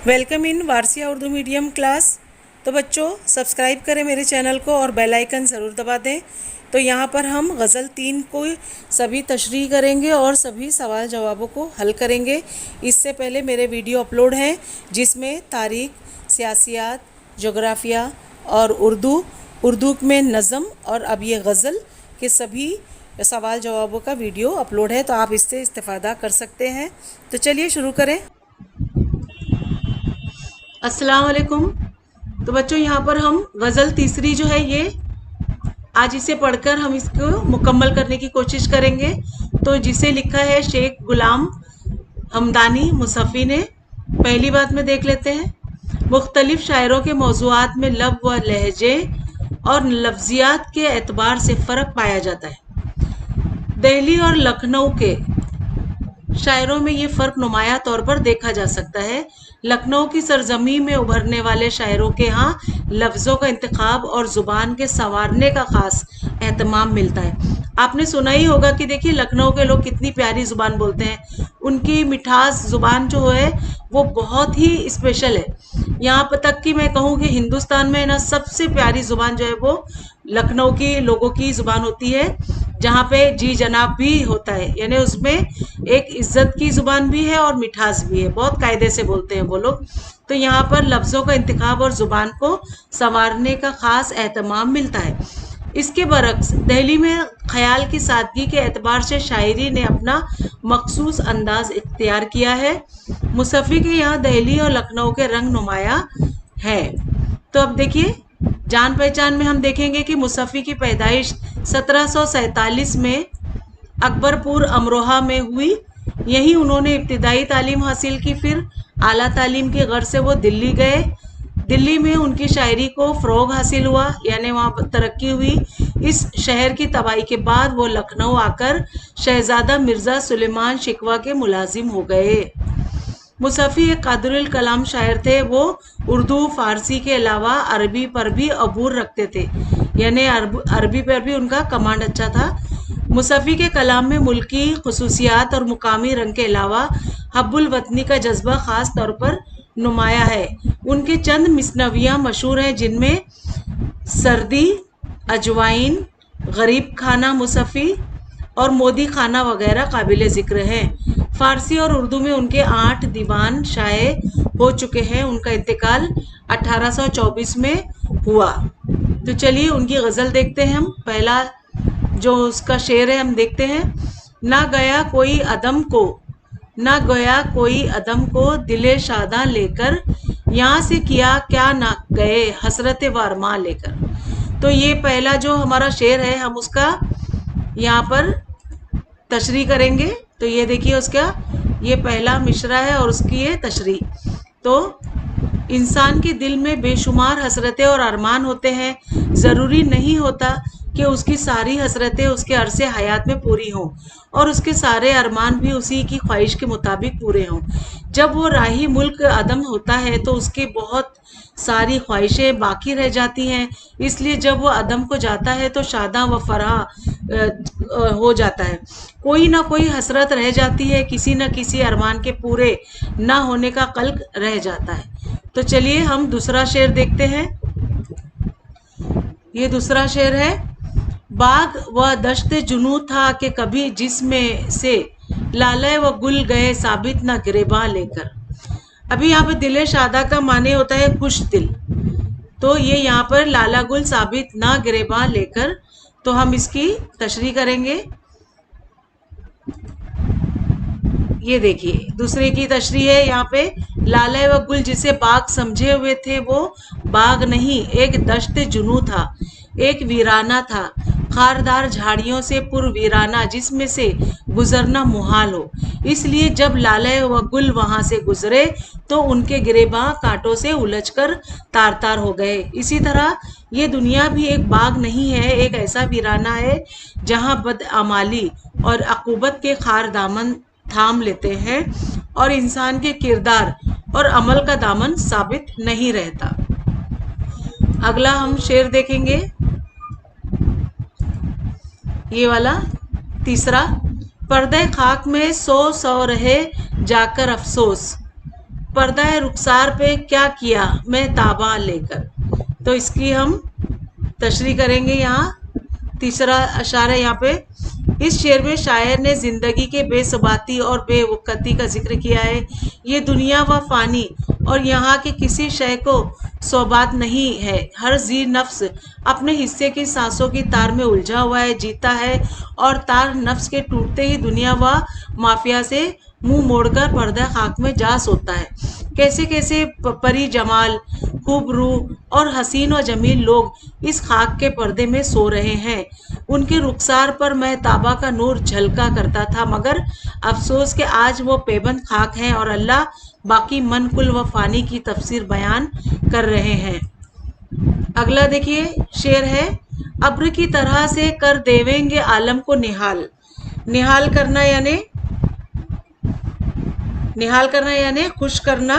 Welcome in Warsia Urdu medium class. तो बच्चों subscribe करें मेरे चैनल को और बेल आइकन ज़रूर दबा दें। तो यहाँ पर हम गज़ल 3 को सभी तशरीह करेंगे और सभी सवाल जवाबों को हल करेंगे। इससे पहले मेरे वीडियो अपलोड हैं जिसमें तारीख़, सियासियात, जोग्राफिया और उर्दू में नज़म और अब ये गज़ल के सभी सवाल जवाबों का वीडियो अपलोड है, तो आप इससे इस्तेफ़ादा कर सकते हैं। तो चलिए शुरू करें। अस्सलाम वालेकुम। तो बच्चों यहाँ पर हम गज़ल तीसरी जो है ये आज इसे पढ़कर हम इसको मुकम्मल करने की कोशिश करेंगे। तो जिसे लिखा है शेख गुलाम हमदानी मुसफ़ी ने। पहली बात में देख लेते हैं। मुख्तलिफ शायरों के मौज़ूआत में लब व लहजे और लफ्ज़ियात के एतबार से फ़र्क पाया जाता है। दिल्ली और लखनऊ के शायरों में ये फ़र्क नुमाया तौर पर देखा जा सकता है। लखनऊ की सरजमी में उभरने वाले शायरों के यहाँ लफ्ज़ों का इंतखाब और ज़ुबान के संवारने का ख़ास एहतमाम मिलता है। आपने सुना ही होगा कि देखिए लखनऊ के लोग कितनी प्यारी ज़ुबान बोलते हैं। उनकी मिठास ज़ुबान जो है वो बहुत ही स्पेशल है। यहाँ पर तक कि मैं कहूँ कि हिंदुस्तान में ना सबसे प्यारी ज़ुबान जो है वो लखनऊ की लोगों की ज़ुबान होती है, जहाँ पे जी जनाब भी होता है, यानी उसमें एक इज्जत की ज़ुबान भी है और मिठास भी है। बहुत कायदे से बोलते हैं वो लोग। तो यहाँ पर लफ्ज़ों का इंतखाब और ज़ुबान को संवारने का ख़ास एहतमाम मिलता है। इसके बरक्स दिल्ली में ख्याल की सादगी के एतबार से शायरी ने अपना मखसूस अंदाज इख्तियार किया है। मुसफ़ी के यहाँ दिल्ली और लखनऊ के रंग नुमाया है। तो अब देखिए जान पहचान में हम देखेंगे कि मुसफ़ी की पैदाइश 1747 में अकबरपुर अमरोहा में हुई। यहीं उन्होंने इब्तिदाई तालीम हासिल की। फिर आला तालीम की गर्ज से वो दिल्ली गए। दिल्ली में उनकी शायरी को फ़रोग़ हासिल हुआ, यानी वहाँ पर तरक्की हुई। इस शहर की तबाही के बाद वो लखनऊ आकर शहज़ादा मिर्ज़ा सुलेमान शिकवा के मुलाजिम हो गए। मुसफ़ी एक कादिरुल कलाम शायर थे। वो उर्दू फ़ारसी के अलावा अरबी पर भी अबूर रखते थे, यानी अरबी पर भी उनका कमांड अच्छा था। मुसफ़ी के कलाम में मुल्की खुसूसियात और मुकामी रंग के अलावा हब्बुल वतनी का जज्बा ख़ास तौर पर नुमाया है। उनके चंद मिसनवियाँ मशहूर हैं, जिनमें सर्दी, अजवाइन, गरीब खाना मुसफ़ी और मोदी खाना वगैरह काबिल ज़िक्र हैं। फ़ारसी और उर्दू में उनके 8 दीवान शाये हो चुके हैं। उनका इंतकाल 1824 में हुआ। तो चलिए उनकी गज़ल देखते हैं हम। पहला जो उसका शेर है हम देखते हैं। ना गया कोई अदम को, ना गया कोई अदम को दिले शादा लेकर, यहाँ से किया क्या ना गए हसरत वारमा लेकर। तो ये पहला जो हमारा शेर है हम उसका यहाँ पर तशरीह करेंगे। तो ये देखिए उसका ये पहला मिसरा है और उसकी ये तशरीह। तो इंसान के दिल में बेशुमार हसरतें और अरमान होते हैं। ज़रूरी नहीं होता कि उसकी सारी हसरतें उसके अरसे हयात में पूरी हों और उसके सारे अरमान भी उसी की ख्वाहिश के मुताबिक पूरे हों। जब वो राही मुल्क अदम होता है तो उसकी बहुत सारी ख्वाहिशें बाकी रह जाती हैं। इसलिए जब वो अदम को जाता है तो शादा व फराह हो जाता है। कोई ना कोई हसरत रह जाती है, किसी न किसी अरमान के पूरे ना होने का कल्क रह जाता है। तो चलिए हम दूसरा शेर देखते हैं। ये दूसरा शेर है। बाग व दश्त जुनू था कि कभी जिसमें से लाले व गुल गए साबित न गिरेबां लेकर। अभी यहाँ पे दिले शादा का माने होता है खुश दिल। तो ये यहाँ पर लाला गुल साबित ना गिरेबां लेकर। तो हम इसकी तशरीह करेंगे। ये देखिए दूसरे की तशरीह है यहाँ पे। लाले व गुल जिसे बाग समझे हुए थे वो बाग नहीं, एक दश्त जुनू था, एक वीराना था, खारदार झाड़ियों से वीराना जिसमें से गुजरना मुहाल हो। इसलिए जब लाले व गुल वहां से गुजरे तो उनके गिरेबां कांटों से उलझकर तार तार हो गए। इसी तरह ये दुनिया भी एक बाग नहीं है, एक ऐसा वीराना है जहां बदअमाली और अकूबत के खार दामन थाम लेते हैं और इंसान के किरदार और अमल का दामन साबित नहीं रहता। अगला हम शेर देखेंगे, ये वाला तीसरा। पर्दे खाक में सौ सौ रहे जाकर अफसोस, पर्दा है रुखसार पे क्या किया मैं ताबा लेकर। तो इसकी हम तशरीह करेंगे। यहाँ तीसरा अशारा यहाँ पे इस शेर में शायर ने जिंदगी के बेसबाती और बेवकती का जिक्र किया है। ये दुनिया व फानी और यहाँ के किसी शय को सौबात नहीं है। हर जी नफ्स अपने हिस्से की सांसों की तार में उलझा हुआ है, जीता है और तार नफ्स के टूटते ही दुनिया व माफिया से मुंह मोड़कर पर्दा खाक में जा सोता है। कैसे कैसे परी जमाल, खूब रूह और हसीन और जमील लोग इस खाक के पर्दे में सो रहे हैं। उनके रुखसार पर महताबा का नूर झलका करता था, मगर अफसोस कि आज वो पेबंद खाक हैं और अल्लाह बाकी मन कुल व फानी की तफसीर बयान कर रहे हैं। अगला देखिए शेर है, अब्र की तरह से कर देवेंगे आलम को निहाल। निहाल करना यानी खुश करना,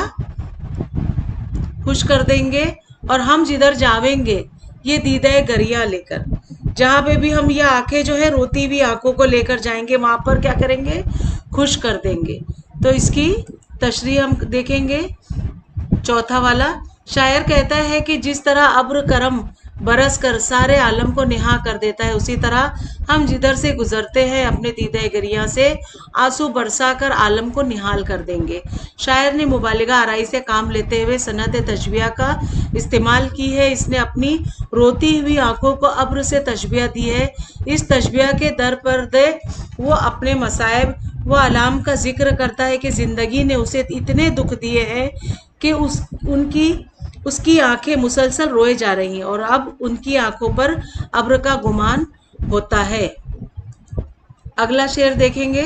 खुश कर देंगे। और हम जिधर जावेंगे ये दीदा गरिया लेकर, जहाँ पे भी हम ये आंखें जो है रोती हुई आंखों को लेकर जाएंगे, वहां पर क्या करेंगे, खुश कर देंगे। तो इसकी तशरीह हम देखेंगे। चौथा वाला, शायर कहता है कि जिस तरह अब्र करम बरस कर सारे आलम को निहा कर देता है, उसी तरह हम जिधर से गुजरते हैं अपने दीदा गरिया से आंसू बरसा कर आलम को निहाल कर देंगे। शायर ने मुबालिगा आराई से काम लेते हुए सनत तशबिया का इस्तेमाल की है। इसने अपनी रोती हुई आंखों को अब्र से तशबिया दी है। इस तशबिया के दर पर दे वो अपने मसाइब व अलाम का जिक्र करता है कि ज़िंदगी ने उसे इतने दुख दिए हैं कि उसकी आंखें मुसलसल रोए जा रही हैं और अब उनकी आंखों पर अब्र का गुमान होता है। अगला शेर देखेंगे,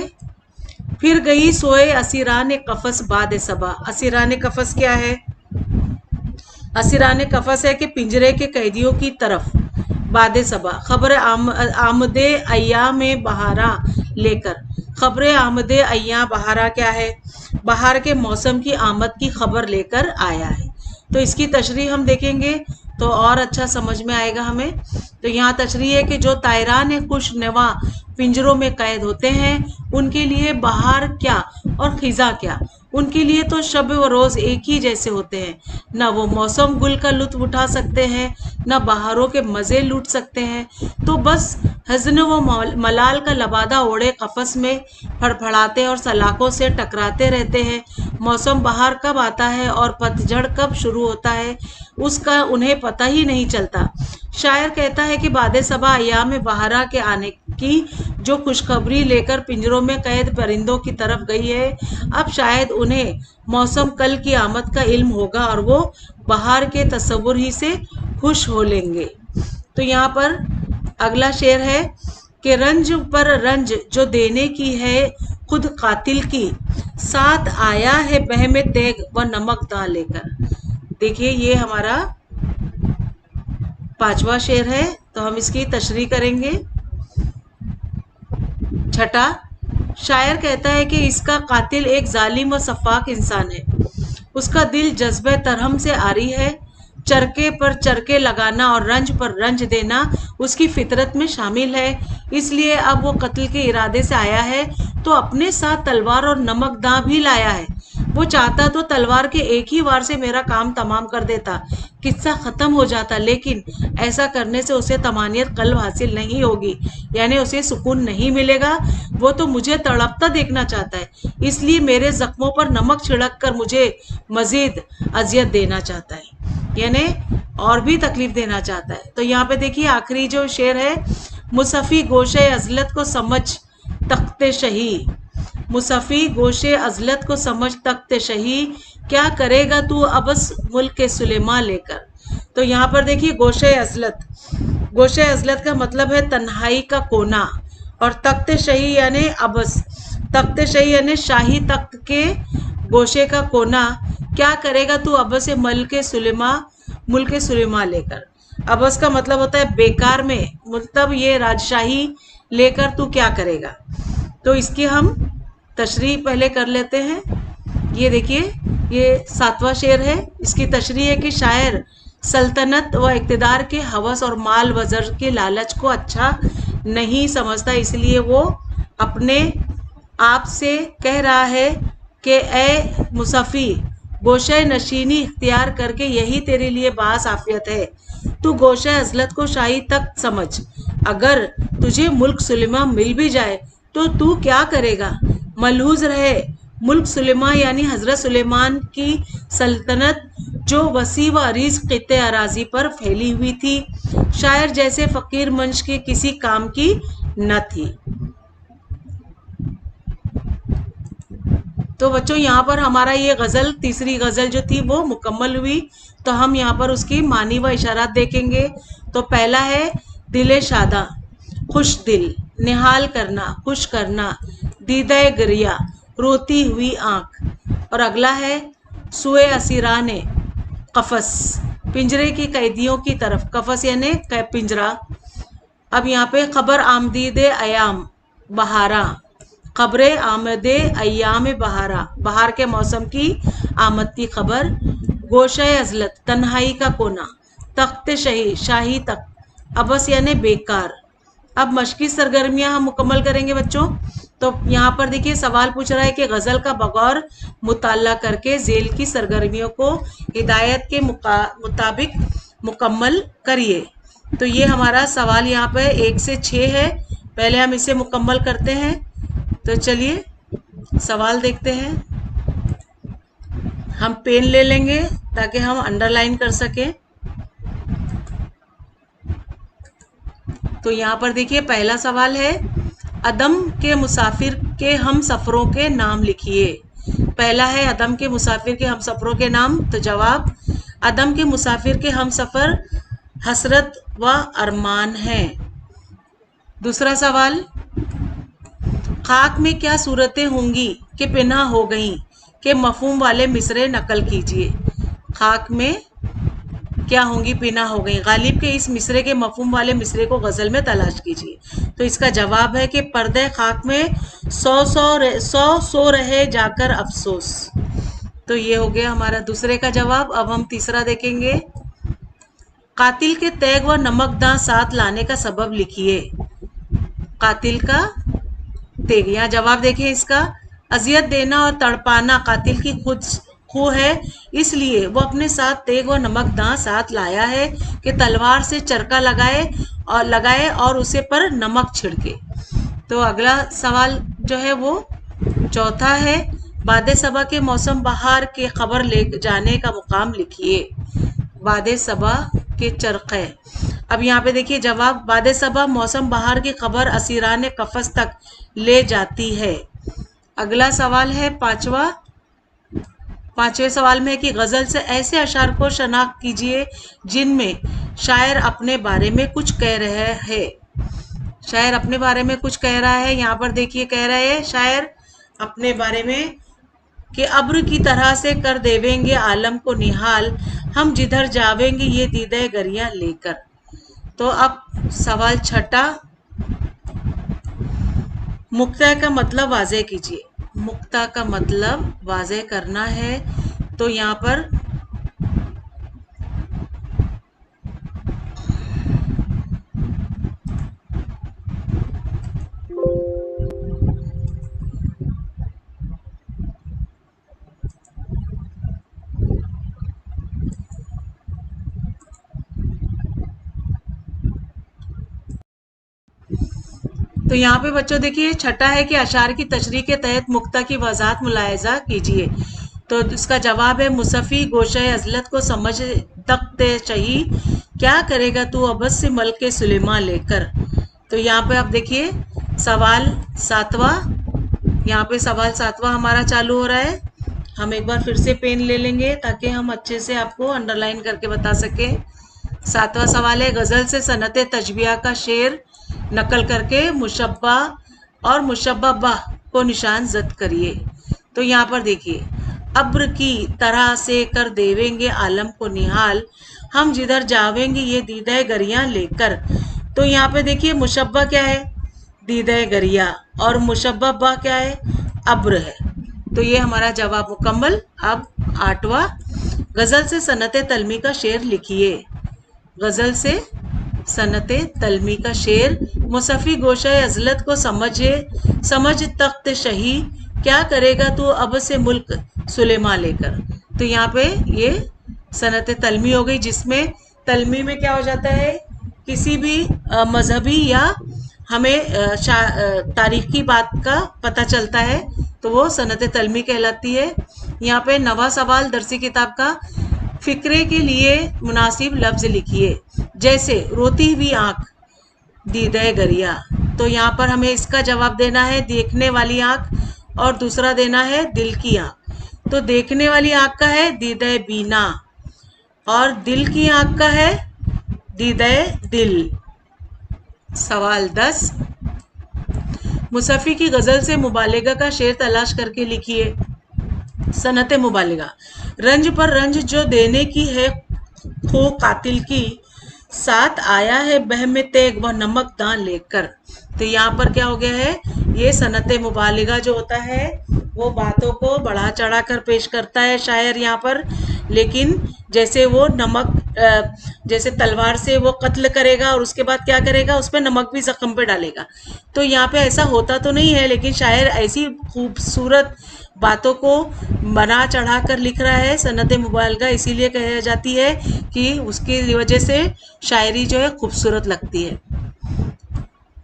फिर गई सोए असीरान कफस बाद सबा। असीरान कफस क्या है? असीरान कफस है कि पिंजरे के कैदियों की तरफ। बाद सबा खबर आमदे अय्या में बहारा लेकर। खबर आमदे अय्या बहारा क्या है? बहार के मौसम की आमद की खबर लेकर आया है। तो इसकी तशरीह हम देखेंगे तो और अच्छा समझ में आएगा हमें। तो यहाँ तशरीह है कि जो तायरान खुश नवा पिंजरों में कैद होते हैं, उनके लिए बहार क्या और खिजा क्या, उनके लिए तो शब व रोज़ एक ही जैसे होते हैं। न वो मौसम गुल का लुत्फ उठा सकते हैं, न बहारों के मज़े लूट सकते हैं। तो बस हज़न व मलाल का लबादा ओढ़े कफस में फड़फड़ाते और सलाखों से टकराते रहते हैं। मौसम बहार कब आता है और पतझड़ कब शुरू होता है, उसका उन्हें पता ही नहीं चलता। शायर कहता है कि बादे सबा अय्याम बहारा के आने की जो खुशखबरी लेकर पिंजरों में कैद परिंदों की तरफ गई है, अब शायद उन्हें मौसम कल की आमद का इल्म होगा और वो बहार के तस्वुर ही से खुश हो लेंगे। तो यहाँ पर अगला शेर है कि रंज पर रंज जो देने की है खुद कातिल की, साथ आया है बह में तेग व नमक दां लेकर। देखिए ये हमारा पांचवा शेर है, तो हम इसकी तशरीह करेंगे। छठा, शायर कहता है कि इसका कातिल एक जालिम व सफाक इंसान है। उसका दिल जज्बे तरहम से आरी है। चरके पर चरके लगाना और रंज पर रंज देना उसकी फितरत में शामिल है। इसलिए अब वो कत्ल के इरादे से आया है तो अपने साथ तलवार और नमक दां भी लाया है। वो चाहता तो तलवार के एक ही वार से मेरा काम तमाम कर देता, किस्सा ख़त्म हो जाता, लेकिन ऐसा करने से उसे तमानियत कल्ब हासिल नहीं होगी, यानी उसे सुकून नहीं मिलेगा। वो तो मुझे तड़पता देखना चाहता है, इसलिए मेरे जख्मों पर नमक छिड़क कर मुझे मज़ीद अजियत देना चाहता है, यानी और भी तकलीफ देना चाहता है। तो यहाँ पे देखिए आखिरी जो शेर है, मुसफ़ी गोशे अजलत को समझ तख्ते शही। मुसफ़ी गोशे अजलत को समझ तख्ते शही, क्या करेगा तू अबस मुल्क के सुलेमा लेकर। तो यहाँ पर देखिए गोशे अजलत, गोशे अजलत का मतलब है तन्हाई का कोना, और तख्त शही यानी अबस, तख्त शही यानी शाही तख्त के गोशे का कोना। क्या करेगा तू अबस मुल्क के सुलेमा लेकर। अबस का मतलब होता है बेकार में, मतलब ये राजशाही लेकर तू क्या करेगा। तो इसकी हम तशरीह पहले कर लेते हैं। ये देखिए ये 7वां शेर है। इसकी तशरीह है कि शायर सल्तनत व इक़्तिदार के हवस और माल व ज़र के लालच को अच्छा नहीं समझता, इसलिए वो अपने आप से कह रहा है कि ए मुसफ़ी गोशे नशीनी इख्तियार करके यही तेरे लिए बास आफियत है। तू गोशे अजलत को शाही तक समझ। अगर तुझे मुल्क सुलेमा मिल भी जाए तो तू क्या करेगा? मलहूज रहे, मुल्क सुलेमा यानी हजरत सुलेमान की सल्तनत जो वसी व अरीज क़ित्ते अराजी पर फैली हुई थी, शायर जैसे फ़कीर मंश के किसी काम की न थी। तो बच्चों यहाँ पर हमारा ये गज़ल, तीसरी गज़ल जो थी वो मुकम्मल हुई। तो हम यहाँ पर उसकी मानी व इशारात देखेंगे। तो पहला है दिले शादा, खुश दिल, निहाल करना, खुश करना, दीदे गरिया, रोती हुई आँख। और अगला है सुए असीराने कफस, पिंजरे की कैदियों की तरफ, कफस यानी पिंजरा। अब यहाँ पे खबर आमदीद अयाम बहारा, खबरें आमदे अयाम बहारा, बहार के मौसम की आमद की खबर। गोशे अजलत, तन्हाई का कोना, तख्त शाही, शाही तख्त, अबस यानी बेकार। अब मशकी सरगर्मियां हम मुकम्मल करेंगे बच्चों। तो यहाँ पर देखिए सवाल पूछ रहा है कि गज़ल का बगौर मुताला करके झेल की सरगर्मियों को हिदायत के मुताबिक मुकम्मल करिए। तो ये हमारा सवाल यहाँ पे 1 से 6 है। पहले हम इसे मुकम्मल करते हैं। तो चलिए सवाल देखते हैं। हम पेन ले लेंगे ताकि हम अंडरलाइन कर सकें। तो यहाँ पर देखिए पहला सवाल है, अदम के मुसाफिर के हम सफ़रों के नाम लिखिए। पहला है अदम के मुसाफिर के हम सफ़रों के नाम। तो जवाब, अदम के मुसाफिर के हम सफ़र हसरत व अरमान हैं। दूसरा सवाल, खाक में क्या सूरतें होंगी कि पिना हो गई के मफहूम वाले मिसरे नकल कीजिए। खाक में क्या होंगी पिना हो गई, गालिब के इस मिसरे के मफहूम वाले मिसरे को गज़ल में तलाश कीजिए। तो इसका जवाब है कि पर्दे खाक में सौ रहे जाकर अफसोस। तो ये हो गया हमारा दूसरे का जवाब। अब हम तीसरा देखेंगे। कातिल के तैग व नमकदां साथ लाने का सबब लिखिए। कातिल का तेग, यहाँ जवाब देखिए इसका, अजियत देना और तड़पाना कातिल की खुद खू है, इसलिए वो अपने साथ तेग व नमकदां साथ लाया है कि तलवार से चरका लगाए और उसे पर नमक छिड़के। तो अगला सवाल जो है वो चौथा है, बादे सबा के मौसम बहार के खबर ले जाने का मुकाम लिखिए। बादे सबा के चरखे। अब यहाँ पे देखिए जवाब, बादे सबा मौसम बहार की खबर असीरान कफस तक ले जाती है। अगला सवाल है पांचवें सवाल में है कि गज़ल से ऐसे अशार को शनाख्त कीजिए जिनमें शायर अपने बारे में कुछ कह रहे हैं। शायर अपने बारे में कुछ कह रहा है। यहाँ पर देखिए कह रहे हैं शायर अपने बारे में कि अब्र की तरह से कर देवेंगे आलम को निहाल, हम जिधर जावेंगे ये दीदे गरियां लेकर। तो अब सवाल छठा, मुक्ता का मतलब वाज़े कीजिए। मुक्ता का मतलब वाज़े करना है। तो यहाँ पर यहाँ पे बच्चों देखिए छठा है कि अशार की तशरीह के तहत मुक्ता की वजाहत मुलायजा कीजिए। तो इसका जवाब है, मुसफ़ी गोशे अजलत को समझ तख्ते शही, क्या करेगा तू अबस से मल्क सुलेमा लेकर। तो यहाँ पे आप देखिए सवाल सातवां, यहाँ पे सवाल सातवां हमारा चालू हो रहा है। हम एक बार फिर से पेन ले लेंगे ताकि हम अच्छे से आपको अंडरलाइन करके बता सकें। सातवां सवाल है, गज़ल से सनत तजबिया का शेर नकल करके मुशब्बा और मुशब्बा को निशान जद करिए। तो यहाँ पर देखिए, अब्र की तरह से कर देवेंगे आलम को निहाल, हम जिधर जावेंगे ये दीदे गरियां लेकर। तो यहाँ पे देखिए मुशब्बा क्या है, दीदे गरिया, और मुशब्बा क्या है, अब्र है। तो ये हमारा जवाब मुकम्मल। अब आठवां, गज़ल से सनत तलमी का शेर लिखिए। गज़ल से सनत तलमी का शेर, मुसफ़ी गोशे अजलत को समझ तख्त शही, क्या करेगा तू अब से मुल्क सुलेमा लेकर। तो यहाँ पे ये सनत तलमी हो गई, जिसमें तलमी में क्या हो जाता है, किसी भी मजहबी या हमें तारीख की बात का पता चलता है तो वो सनत तलमी कहलाती है। यहाँ पे नवा सवाल दरसी किताब का, फिक्रे के लिए मुनासिब लफ्ज लिखिए। जैसे रोती हुई आंख, दीदे गरिया। तो यहाँ पर हमें इसका जवाब देना है देखने वाली आंख, और दूसरा देना है दिल की आंख। तो देखने वाली आंख का है दीदे बीना, और दिल की आंख का है दीदे दिल। सवाल 10, मुसफ़ी की गज़ल से मुबालिगा का शेर तलाश करके लिखिए। सनत मुबालिगा, रंज पर रंज जो देने की है खो कातिल की, साथ आया है बह में तेग व नमक दान लेकर। तो यहाँ पर क्या हो गया है, ये सनत मुबालिगा जो होता है वो बातों को बढ़ा चढ़ा कर पेश करता है शायर यहाँ पर, लेकिन जैसे वो नमक जैसे तलवार से वो कत्ल करेगा और उसके बाद क्या करेगा, उस पर नमक भी जख्म पे डालेगा। तो यहाँ पे ऐसा होता तो नहीं है, लेकिन शायर ऐसी खूबसूरत बातों को बना चढ़ा कर लिख रहा है सनत मुबालिगा, इसीलिए कही जाती है कि उसकी वजह से शायरी जो है खूबसूरत लगती है।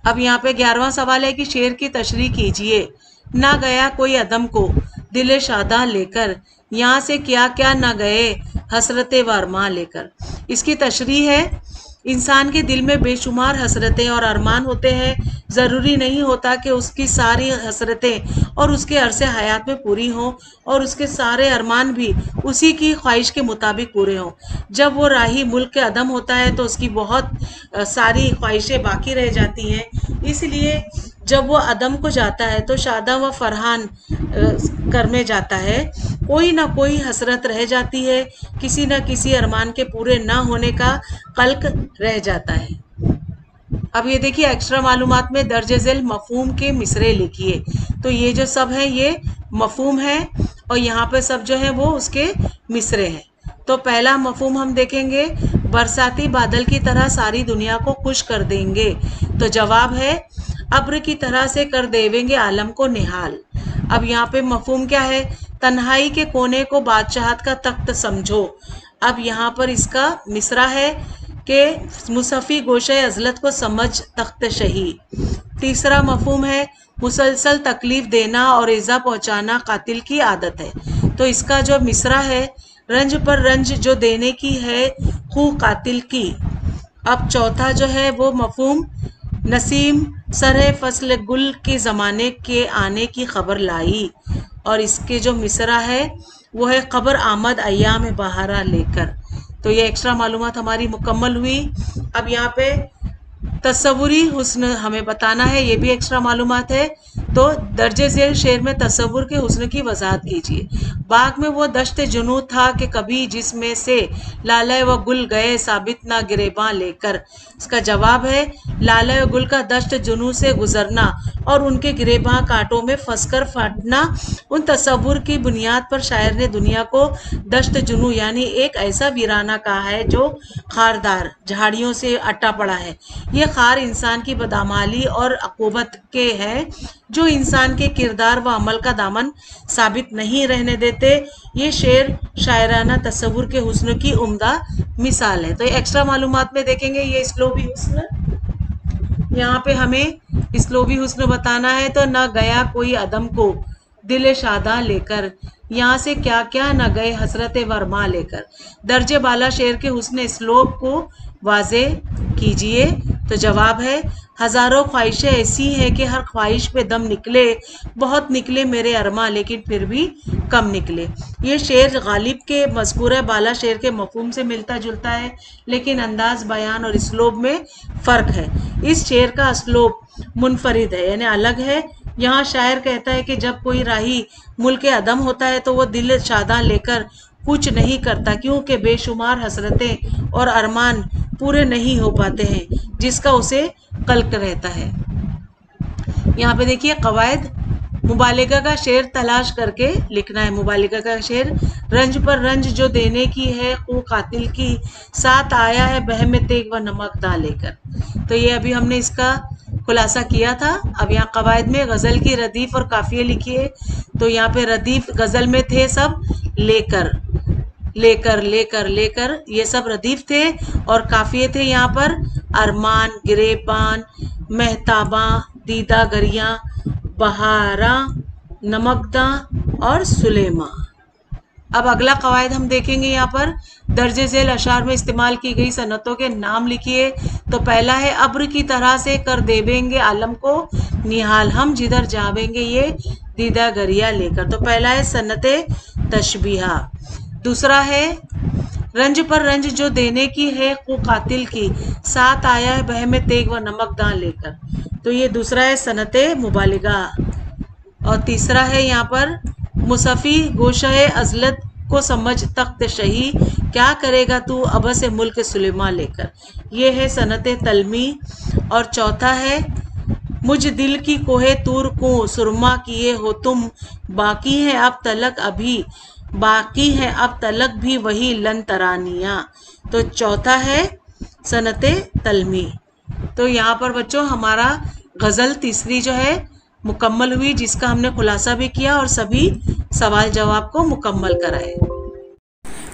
अब यहाँ पे 11वां सवाल है कि शेर की तशरीह कीजिए। ना गया कोई अदम को दिल शादा लेकर, यहाँ से क्या क्या ना गए हसरत वारमां लेकर। इसकी तशरीह है, इंसान के दिल में बेशुमार हसरतें और अरमान होते हैं। ज़रूरी नहीं होता कि उसकी सारी हसरतें और उसके अरसे हयात में पूरी हों और उसके सारे अरमान भी उसी की ख्वाहिश के मुताबिक पूरे हों। जब वो राही मुल्क के अदम होता है तो उसकी बहुत सारी ख्वाहिशें बाकी रह जाती हैं। इसलिए जब वो अदम को जाता है तो शादा व फरहान कर में जाता है, कोई ना कोई हसरत रह जाती है, किसी न किसी अरमान के पूरे ना होने का कल्क रह जाता है। अब ये देखिए एक्स्ट्रा मालूमात में दर्ज झेल मफहूम के मिसरे लिखिए। तो ये जो सब है ये मफहूम है और यहाँ पे सब जो है वो उसके मिसरे हैं। तो पहला मफहूम हम देखेंगे, बरसाती बादल की तरह सारी दुनिया को खुश कर देंगे। तो जवाब है अब्र की तरह से कर देवेंगे आलम को निहाल। अब यहाँ पे मफहूम क्या है, तन्हाई के कोने को बादशाहत का तख्त समझो। अब यहाँ पर इसका मिसरा है कि मुसफ़ी गोशे अजलत को समझ तख्त शही। तीसरा मफहूम है, मुसलसल तकलीफ देना और ईज़ा पहुँचाना कातिल की आदत है। तो इसका जो मिसरा है, रंज पर रंज जो देने की है खू कातिल की। अब चौथा जो है वो मफहूम, नसीम सरह फसल गुल के ज़माने के आने की खबर लाई। और इसके जो मिसरा है वो है खबर आमद अय्याम बहारा लेकर। तो ये एक्स्ट्रा मालूमात हमारी मुकम्मल हुई। अब यहाँ पे तस्वुरी हुस्न हमें बताना है, ये भी एक्स्ट्रा मालूमात है। तो दर्जे झेल शेर में तस्वुर के हुस्न की वजाहत कीजिए। बाग में वो दश्त जुनू था कि कभी जिसमें से लाले व गुल गए साबित ना गिरेबां लेकर। इसका जवाब है लाले व गुल का दश्त जुनू से गुजरना और उनके गिरेबां कांटों में फंसकर फाटना। उन तस्वुर की बुनियाद पर शायर ने दुनिया को दश्त जुनू यानी एक ऐसा वीराना कहा है जो खारदार झाड़ियों से अटा पड़ा है। ये खार इंसान की बदामाली और अकूबत के हैं जो इंसान के किरदार व अमल का दामन साबित नहीं रहने देते। ये शेर शायराना तस्वुर के हुस्न की उम्दा मिसाल है। तो एक्स्ट्रा मालूमात में देखेंगे ये इस्लोबी हुस्न, यहाँ पे हमें इस्लोबी हुस्न बताना है। तो न गया कोई अदम को दिल शादा लेकर, यहाँ से क्या क्या न गए हसरत वरमा लेकर। दर्जे बाला शेर के हुस्न इस्लोब को वाजे कीजिए। तो जवाब है हजारों ख्वाहिशें ऐसी हैं कि हर ख्वाहिश पे दम निकले, बहुत निकले मेरे अरमा लेकिन फिर भी कम निकले। ये शेर गालिब के मज़कूर बाला शेर के मफहूम से मिलता जुलता है, लेकिन अंदाज बयान और इसलोब में फ़र्क है। इस शेर का इसलोब मुनफरिद है यानी अलग है। यहाँ शायर कहता है कि जब कोई राही मुल्क अदम होता है तो वो दिल शादा लेकर कुछ नहीं करता, क्योंकि बेशुमार हसरतें और अरमान पूरे नहीं हो पाते हैं जिसका उसे कल्क रहता है। यहाँ पे देखिए कवायद, मुबालिगा का शेर तलाश करके लिखना है। मुबालिगा का शेर, रंज पर रंज जो देने की है वो कातिल की, साथ आया है बह में तेग व नमक दा लेकर। तो ये अभी हमने इसका खुलासा किया था। अब यहाँ कवायद में गज़ल की रदीफ और काफिये लिखिए। तो यहाँ पे रदीफ गज़ल में थे सब लेकर, लेकर लेकर लेकर, ये सब रदीफ थे और काफिये थे यहाँ पर। अरमान, गिरेबान, मेहताबा, दीदा गरिया, बहारा, नमकदा और सुलेमा। अब अगला कवायद हम देखेंगे यहाँ पर। दर्जे झेल अशार में इस्तेमाल की गई सनतों के नाम लिखिए। तो पहला है अब्र की तरह से कर देवेंगे आलम को निहाल, हम जिधर जावेंगे ये दीदा गरिया लेकर। तो पहला है सन्नते तशबीहा। दूसरा है रंज पर रंज जो देने की है को कातिल की, साथ आया है बह में तेग व नमकदान लेकर। तो ये दूसरा है सनते मुबालिगा। और तीसरा है यहाँ पर मुसफ़ी गोशे अजलत को समझ तख्त शही, क्या करेगा तू अब से मुल्क सुलेमा लेकर। ये है सनत तलमी। और चौथा है मुझ दिल की कोहे तूर को सुरमा किए हो तुम, बाकी है अब तलक अभी, बाकी है अब तलक भी वही लन तरानियाँ। तो चौथा है सनत तलमी। तो यहाँ पर बच्चों हमारा गज़ल तीसरी जो है मुकम्मल हुई, जिसका हमने खुलासा भी किया और सभी सवाल जवाब को मुकम्मल कराए।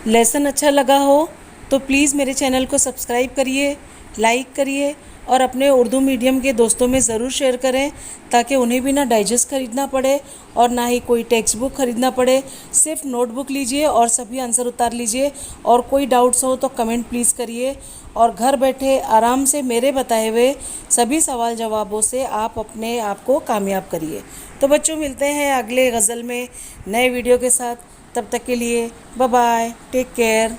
लेसन अच्छा लगा हो तो प्लीज़ मेरे चैनल को सब्सक्राइब करिए, लाइक करिए और अपने उर्दू मीडियम के दोस्तों में ज़रूर शेयर करें, ताकि उन्हें भी ना डाइजेस्ट खरीदना पड़े और ना ही कोई टेक्स्ट बुक खरीदना पड़े। सिर्फ नोटबुक लीजिए और सभी आंसर उतार लीजिए, और कोई डाउट्स हो तो कमेंट प्लीज़ करिए। और घर बैठे आराम से मेरे बताए हुए सभी सवाल जवाबों से आप अपने आप को कामयाब करिए। तो बच्चों मिलते हैं अगले गज़ल में नए वीडियो के साथ। तब तक के लिए बाय बाय, टेक केयर।